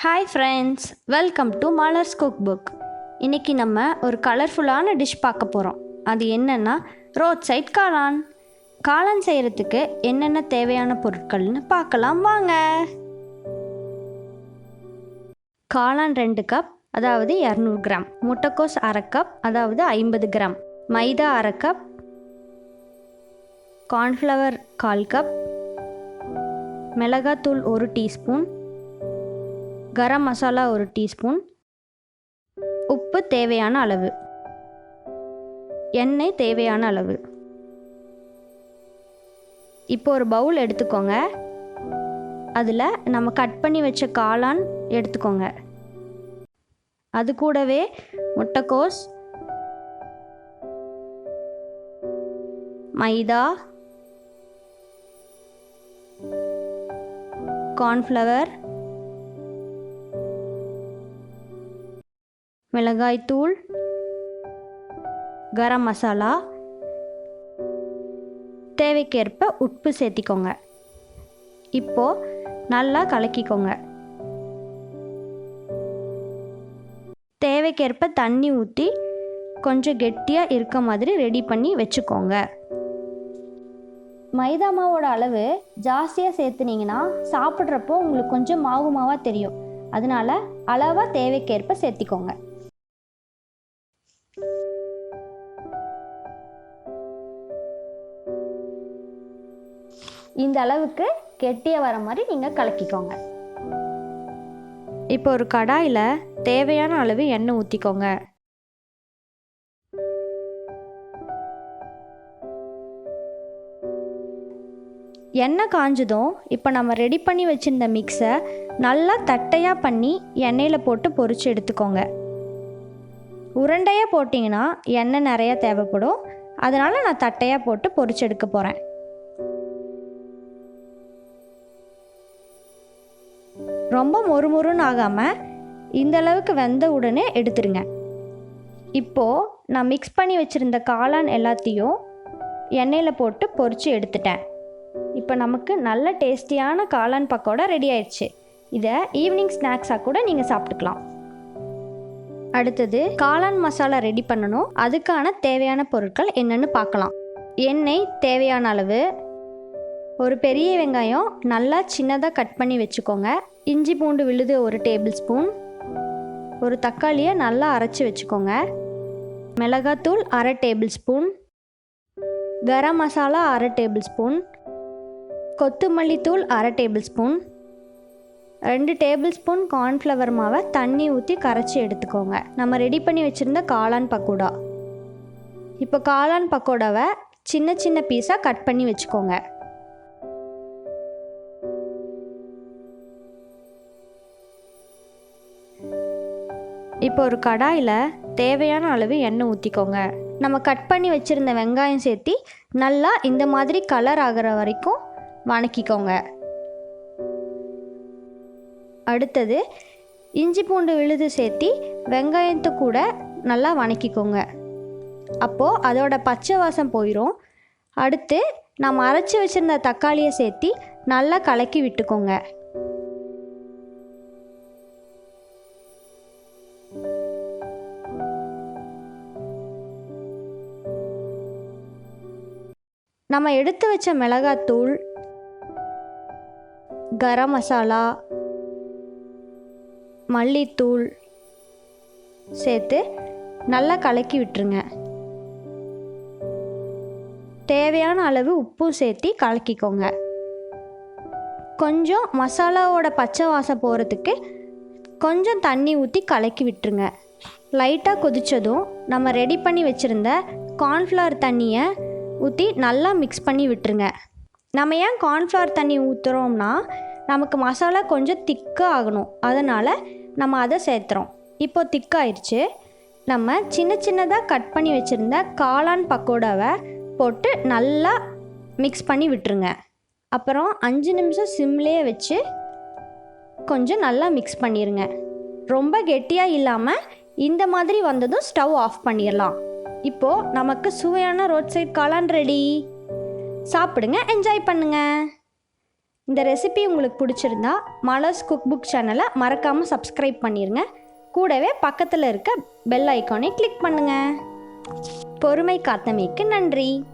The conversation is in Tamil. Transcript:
Hi friends, welcome to Malarscookbook. இன்றைக்கி நம்ம ஒரு கலர்ஃபுல்லான டிஷ் பார்க்க போகிறோம். அது என்னென்னா ரோட்சைட் காளான். காளான் செய்கிறதுக்கு என்னென்ன தேவையான பொருட்கள்னு பார்க்கலாம் வாங்க. காளான் 2 கப் அதாவது 200 கிராம், முட்டைக்கோஸ் அரை கப் அதாவது 50 கிராம், மைதா அரை கப், கார்ன்ஃப்ளவர் 1/4 கப், மிளகாத்தூள் 1 டீஸ்பூன், கரம் மசாலா 1 டீஸ்பூன், உப்பு தேவையான அளவு, எண்ணெய் தேவையான அளவு. இப்போ ஒரு பவுல் எடுத்துக்கோங்க. அதில் நம்ம கட் பண்ணி வச்ச காளான் எடுத்துக்கோங்க. அது கூடவே முட்டைக்கோஸ், மைதா, கார்ன்ஃப்ளவர், மிளகாய்த்தூள், கரம் மசாலா, தேவைக்கேற்ப உப்பு சேர்த்திக்கோங்க. இப்போது நல்லா கலக்கிக்கோங்க. தேவைக்கேற்ப தண்ணி ஊற்றி கொஞ்சம் கெட்டியாக இருக்க மாதிரி ரெடி பண்ணி வச்சுக்கோங்க. மைதா மாவோட அளவு ஜாஸ்தியாக சேர்த்துனீங்கன்னா சாப்பிட்றப்போ உங்களுக்கு கொஞ்சம் மாவு மாவாக தெரியும். அதனால அளவாக தேவைக்கேற்ப சேர்த்திக்கோங்க. இந்த அளவுக்கு கெட்டியாக வர மாதிரி நீங்கள் கலக்கிக்கோங்க. இப்போ ஒரு கடாயில் தேவையான அளவு எண்ணெய் ஊற்றிக்கோங்க. எண்ணெய் காஞ்சதும் இப்போ நம்ம ரெடி பண்ணி வச்சுருந்த மிக்ஸை நல்லா தட்டையாக பண்ணி எண்ணெயில் போட்டு பொரித்து எடுத்துக்கோங்க. உருண்டையாக போட்டிங்கன்னா எண்ணெய் நிறையா தேவைப்படும். அதனால் நான் தட்டையாக போட்டு பொரித்து எடுக்க போகிறேன். ரொம்ப மொறுமொறுன்னு ஆகாமல் இந்த அளவுக்கு வெந்த உடனே எடுத்துருங்க. இப்போது நான் மிக்ஸ் பண்ணி வச்சுருந்த காளான் எல்லாத்தையும் எண்ணெயில் போட்டு பொரித்து எடுத்துட்டேன். இப்போ நமக்கு நல்ல டேஸ்டியான காளான் பக்கோடா ரெடி ஆயிடுச்சு. இதை ஈவினிங் ஸ்நாக்ஸாக கூட நீங்கள் சாப்பிட்டுக்கலாம். அடுத்தது காளான் மசாலா ரெடி பண்ணணும். அதுக்கான தேவையான பொருட்கள் என்னென்னு பார்க்கலாம். எண்ணெய் தேவையான அளவு, ஒரு பெரிய வெங்காயம் நல்லா சின்னதாக கட் பண்ணி வச்சுக்கோங்க. இஞ்சி பூண்டு விழுது 1 டேபிள் ஸ்பூன், ஒரு தக்காளியை நல்லா அரைச்சி வச்சுக்கோங்க. மிளகாத்தூள் அரை டேபிள் ஸ்பூன், கரம் மசாலா அரை டேபிள் ஸ்பூன், கொத்தமல்லி தூள் அரை table spoon, 2 table spoon cornflour மாவை தண்ணி ஊற்றி கரைச்சி எடுத்துக்கோங்க. நம்ம ரெடி பண்ணி வச்சுருந்த காளான் பக்கோடா. இப்போ காளான் பக்கோடாவை சின்ன சின்ன பீஸாக கட் பண்ணி வச்சுக்கோங்க. இப்போ ஒரு கடாயில் தேவையான அளவு எண்ணெய் ஊற்றிக்கோங்க. நம்ம கட் பண்ணி வச்சுருந்த வெங்காயம் சேர்த்தி நல்லா இந்த மாதிரி கலர் ஆகிற வரைக்கும் வணக்கிக்கோங்க. அடுத்தது இஞ்சி பூண்டு விழுது சேர்த்தி வெங்காயத்தை கூட நல்லா வணக்கிக்கோங்க. அப்போது அதோட பச்சை வாசம் போயிடும். அடுத்து நம்ம அரைச்சி வச்சுருந்த தக்காளியை சேர்த்தி நல்லா கலக்கி விட்டுக்கோங்க. நம்ம எடுத்து வச்ச மிளகாத்தூள், கரம் மசாலா, மல்லித்தூள் சேர்த்து நல்லா கலக்கி விட்டுருங்க. தேவையான அளவு உப்பும் சேர்த்தி கலக்கிக்கோங்க. கொஞ்சம் மசாலாவோட பச்சை வாசம் போகிறதுக்கு கொஞ்சம் தண்ணி ஊற்றி கலக்கி விட்டுருங்க. லைட்டாக கொதித்ததும் நம்ம ரெடி பண்ணி வச்சுருந்த கார்ன்ஃப்ளவர் தண்ணியை ஊற்றி நல்லா மிக்ஸ் பண்ணி விட்டுருங்க. நம்ம ஏன் கார்ன்ஃப்ளவர் தண்ணி ஊற்றுறோம்னா நமக்கு மசாலா கொஞ்சம் திக்காக ஆகணும். அதனால் நம்ம அதை சேர்த்துறோம். இப்போ திக்காயிடுச்சு. நம்ம சின்ன சின்னதாக கட் பண்ணி வச்சுருந்த காளான் பக்கோடாவை போட்டு நல்லா மிக்ஸ் பண்ணி விட்டுருங்க. அப்புறம் 5 நிமிஷம் சிம்லேயே வச்சு கொஞ்சம் நல்லா மிக்ஸ் பண்ணிடுங்க. ரொம்ப கெட்டியாக இல்லாமல் இந்த மாதிரி வந்ததும் ஸ்டவ் ஆஃப் பண்ணிடலாம். இப்போது நமக்கு சுவையான ரோட் சைட் காளான் ரெடி. சாப்பிடுங்க, என்ஜாய் பண்ணுங்கள். இந்த ரெசிபி உங்களுக்கு பிடிச்சிருந்தா மலர்ஸ் குக்புக் சேனலை மறக்காமல் சப்ஸ்கிரைப் பண்ணிடுங்க. கூடவே பக்கத்தில் இருக்க பெல் ஐக்கானை கிளிக் பண்ணுங்கள். பொறுமை காத்தமைக்கு நன்றி.